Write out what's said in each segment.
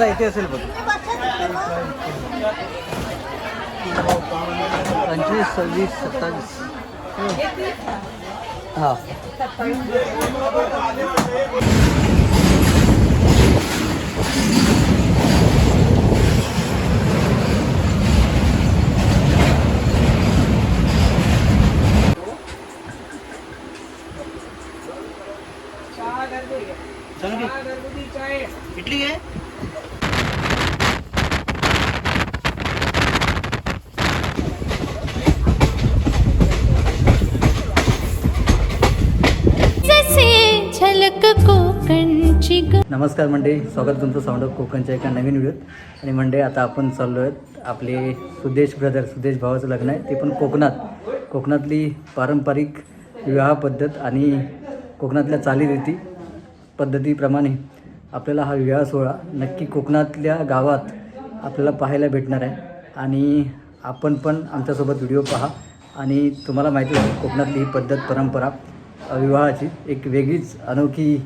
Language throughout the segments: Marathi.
इथे असेल बघ 25, 26, 27 हां इडली आहे नमस्कार मंडळी, स्वागत तुमचं साऊंड ऑफ कोकणच्या एका नवीन व्हिडिओत. आणि मंडळी आता आपण चाललो आहेत आपले सुदेश ब्रदर, सुदेश भावाचं लग्न आहे, ते पण कोकणातली पारंपरिक विवाह पद्धत आणि कोकणातल्या चालीरीती पद्धतीप्रमाणे आपल्याला हा विवाह सोहळा नक्की कोकणातल्या गावात आपल्याला पाहायला भेटणार आहे. आणि आपण पण आमच्यासोबत व्हिडिओ पहा आणि तुम्हाला माहिती आहे कोकणातली ही पद्धत परंपरा विवाहाची एक वेगळीच अनोखी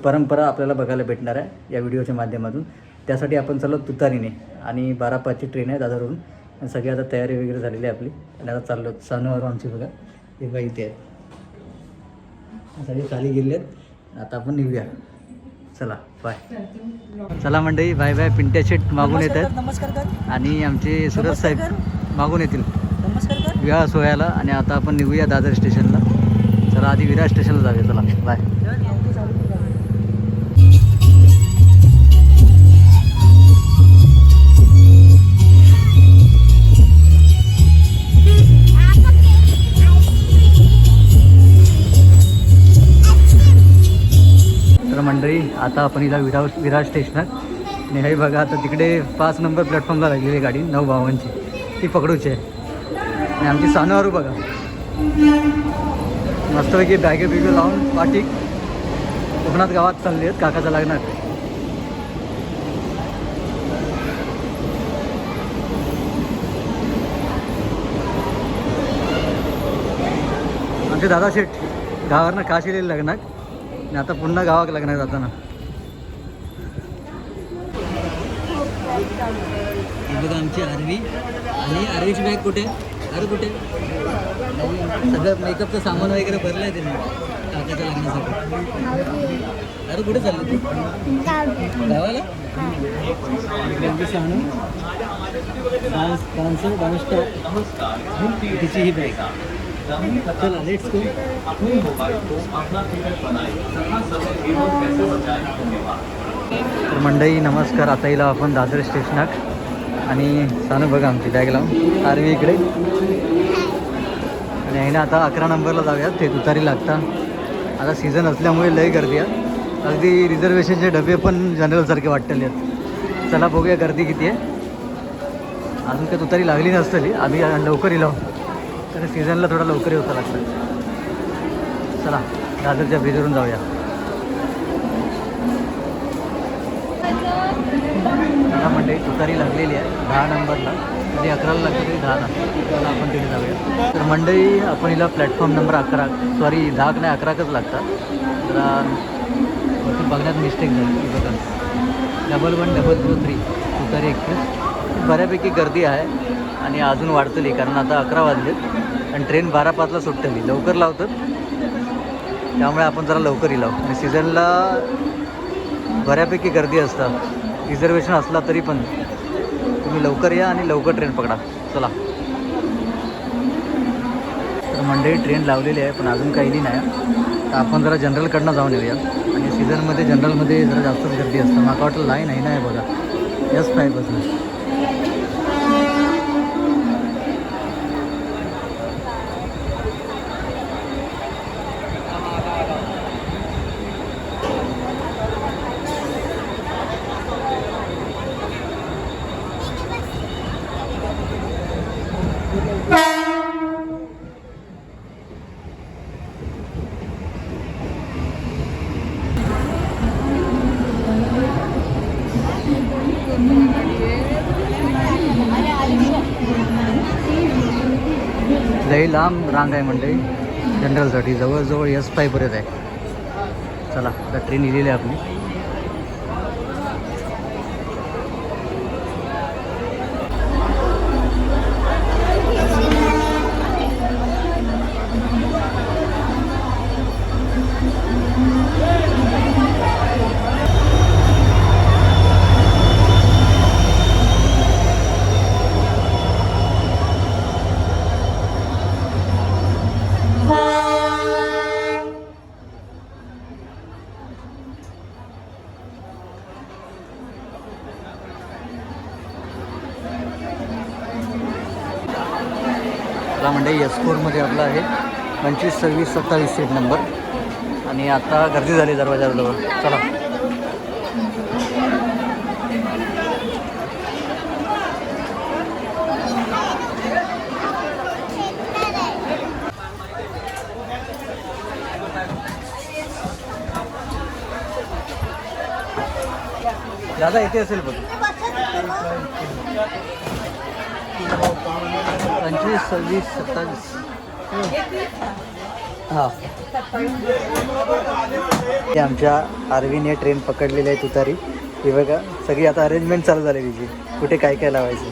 परंपरा आपल्याला बघायला भेटणार आहे या व्हिडिओच्या माध्यमातून. त्यासाठी आपण चाललो तुतारीने आणि 12:05ची ट्रेन आहे दादरवरून. आणि सगळी आता तयारी वगैरे झालेली आहे आपली आणि आता चाललो सानूवर आमची बघा हे बघा इथे आहेत सगळी खाली गेलेली आहेत. आता आपण निघूया, चला बाय. चला मंडळी बाय बाय. पिंट्या शेट मागून येत आहेत नमस्कार आणि आमचे सुरज साहेब मागून येतील नमस्कार विवाह सोहळ्याला. आणि आता आपण निघूया दादर स्टेशनला. चला आधी विरार स्टेशनला जाऊया, चला बाय. तर मंडळी आता आपण हिला विरार स्टेशनात आणि हे बघा आता तिकडे 5 नंबर प्लॅटफॉर्मला लागलेली गाडी 952ची, ती पकडूची आहे. आणि आमची सानूहरू बघा मस्तपैकी बॅगे बिगे लावून पाठी कोकणात गावात चालली आहेत काकाच्या लग्नात. आमचे दादा शेठ गावावरनं खास येईल लग्नात आणि आता पुन्हा गावात लग्नात जाताना. बघा आमची आरवी आणि आरवीची बॅग कुठे अरे कुठे सगळं मेकअपचं सामान वगैरे भरलं आहे त्यांनी काकाच्या लग्नासाठी. अरे कुठे चाललं तू गावाला? सानू डान्स तिची ही बॅग. चला लेट्स गो. तर मंडळी नमस्कार. आता येईल आपण दादर स्टेशनात आणि सानू बघा आमची बॅग लावून आरवी इकडे. आणि आहे ना आता 11 नंबरला जाऊयात, ते तुतारी लागतात. आता सीझन असल्यामुळे लई गर्दी आहे, अगदी रिझर्वेशनचे डबे पण जनरलसारखे वाटलेले आहेत. चला बघूया गर्दी किती आहे. अजून काही तुतारी लागली नसतली, आम्ही लवकर येलो तर सीझनला थोडा लवकर होता लागतं. चला दादरच्या ब्रिजवरून जाऊया. आता मंडळी तुतारी लागलेली आहे 10 नंबरला, म्हणजे 11ला लागते तरी 10ला. चला आपण तिथे जाऊया. तर मंडळी आपण हिला प्लॅटफॉर्म नंबर 11 सॉरी 10 नाही 11च लागतात. जरा बघण्यात मिस्टेक झाली. बघा 110003 तुतारी एक्सप्रेस. बऱ्यापैकी गर्दी आहे आणि अजून वाढतली कारण आता 11 वाजलेत आणि ट्रेन 12:05ला सुटतली. लवकर लावतात त्यामुळे आपण जरा लवकर येऊ. आणि सीझनला बऱ्यापैकी गर्दी असतात, रिझर्वेशन असला तरी पण तुम्ही लवकर या आणि लवकर ट्रेन पकडा. चला तर मंडळी ट्रेन लावलेली आहे पण अजून काही नाही. तर आपण जरा जनरलकडनं जाऊन येऊया. आणि सीझनमध्ये जनरलमध्ये जरा जास्तच गर्दी असतं. मला वाटलं लाईन आहे ना बघा S5 पासून. लई लांब रांग आहे मंडळी जनरलसाठी, जवळजवळ S5 पर्यंत आहे. चला आता ट्रेन इलेली आहे आपली. चला मंडळी एस4मध्ये आपला आहे 25, 26, 27 सीट नंबर. आणि आता गर्दी झाली दरवाजाजवळ. चला दादा इथे असेल बघ. 25, 26, 27. हां हे आमच्या आरवीने ट्रेन पकडलेली आहे तुतारी. हे बघा सगळी आता अरेंजमेंट चालू झाली तिची, कुठे काय काय लावायचं.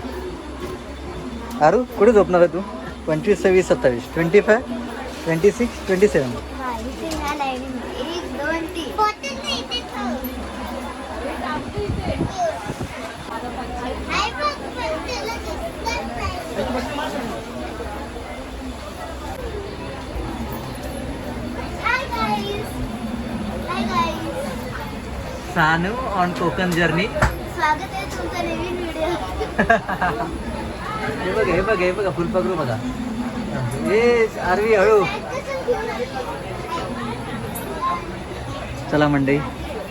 आरू कुठे झोपणार आहे तू? 25, 26, 27, 25, 26, 27. Sanu on Konkan journey. स्वागत आहे तुमचा नवीन व्हिडिओ. हे बघा फुलपकरू बघा. हे आरवी हळू. चला मंडळी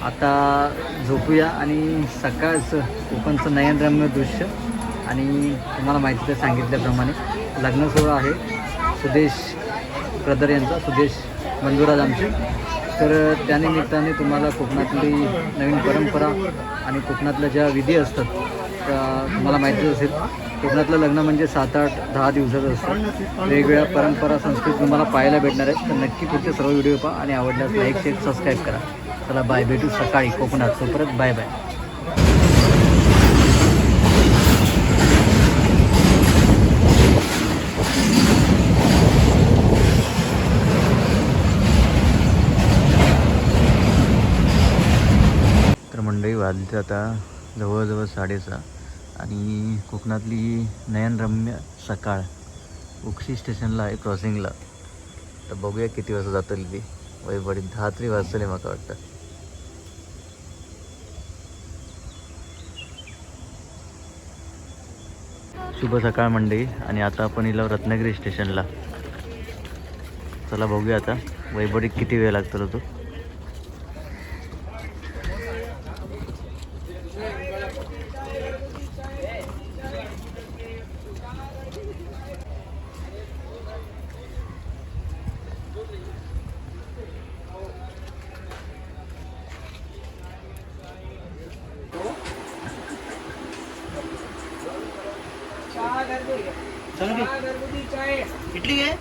आता झोपूया आणि सकाळचं कोकणचं नयनरम्य दृश्य. आणि तुम्हाला माहिती तर सांगितल्याप्रमाणे लग्न सोहळा आहे सुदेश ब्रदर यांचा, सुदेश मंजुराज आमची. तर त्यानिमित्ताने तुम्हाला कोकणातली नवीन परंपरा आणि कोकणातल्या ज्या विधी असतात त्या तुम्हाला माहितीच असेल. कोकणातलं लग्न म्हणजे 7, 8, 10 दिवसाचं असतं. वेगवेगळ्या परंपरा संस्कृती तुम्हाला पाहायला भेटणार आहेत. तर नक्की पुढचे सर्व व्हिडिओ पहा आणि आवडल्यास लाईक, शेअर, सबस्क्राईब करा. चला बाय, भेटू सकाळी कोकणात. तो परत बाय बाय. तर मंडळी वाजले आता जवळजवळ 6:30 आणि कोकणातली नयनरम्य सकाळ उक्षी स्टेशनला आहे क्रॉसिंगला. तर बघूया किती वाजता जातील ती. वैपडी 10 तरी वाजतले मला वाटतं. शुभ सकाळ मंडळी. आणि आता आपण इला रत्नागिरी स्टेशनला. चला बघूया आता वैपडीत किती वेळ लागतो तो. इडली आहे.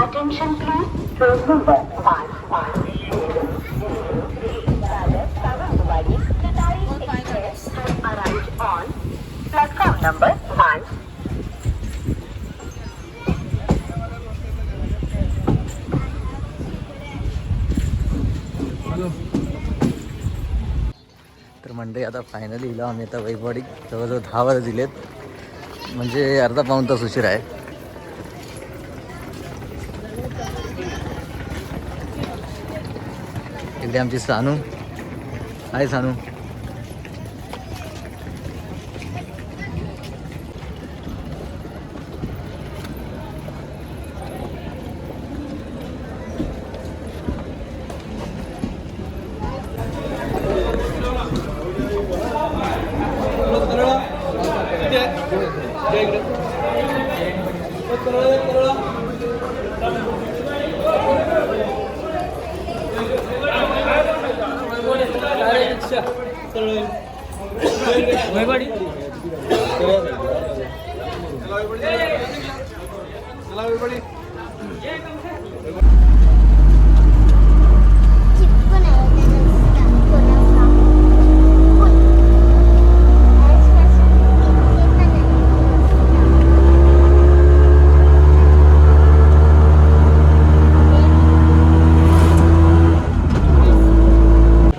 Attention please, train number 110 Express has arrived on platform number 1. तर मंडळी आता फायनली इलो आम्ही आता वैभववाडीत जवळजवळ 10 वाजता दिलेत, म्हणजे अर्धा पाऊण तास उशीर आहे. इकडे आमची सानू आहे. सानू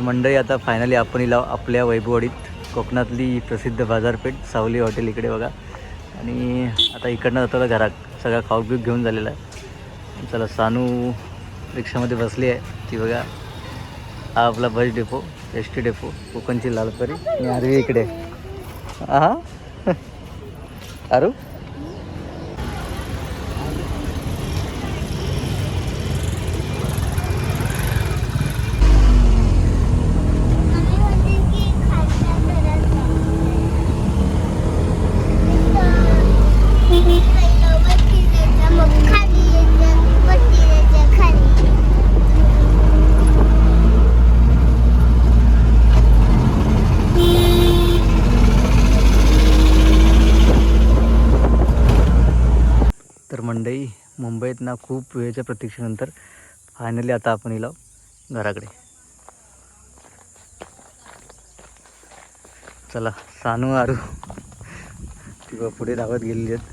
मंडळी आता फायनली आपण इला आपल्या वैभववाडीत कोकणातली प्रसिद्ध बाजारपेठ सावली हॉटेल इकडे बघा. आणि आता इकडनं जातो घरात सगळा खाऊपिऊ घेऊन झालेला आहे. चला सानू रिक्षामध्ये बसली आहे ती बघा. हा आपला bus depot S T depot कोकणची लालपरी आणि आरवी इकडे. हा आरू तर मंडई मुंबईत ना खूप वेळेच्या प्रतीक्षेनंतर फायनली आता आपण इला घराकडे. चला सानू आरू ती पुढे धावत गेलेली आहेत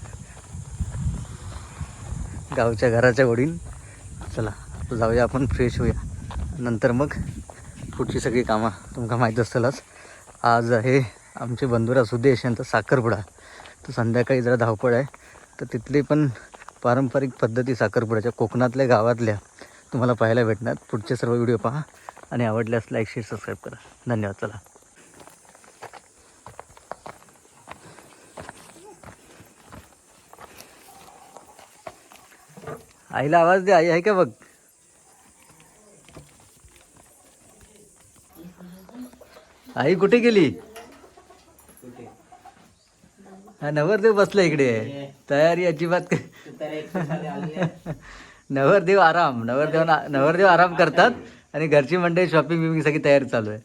गावच्या घराच्या ओढीन. चला जाऊया आपण फ्रेश होऊया, नंतर मग पुढची सगळी कामं तुमका माहीत असतलच. आज आहे आमचे बंधुरा सुदेश यांचा साखरपुडा. तर संध्याकाळी जरा धावपळ आहे, तर तिथली पण पारंपरिक पद्धती साखरपुड्याच्या कोकणातल्या गावातल्या तुम्हाला पाहायला भेटणार. पुढचे सर्व व्हिडिओ पहा आणि आवडल्यास लाईक शेअर सबस्क्राईब करा. धन्यवाद. चला आईला आवाज दे. आई आहे का बघ. आई कुठे गेली. हा नवरदेव बसला इकडे. तयारी अजिबात नवरदेव आराम. नवरदेव आराम करतात आणि घरची मंडळी शॉपिंग बिपिंग सगळी तयारी चालू आहे.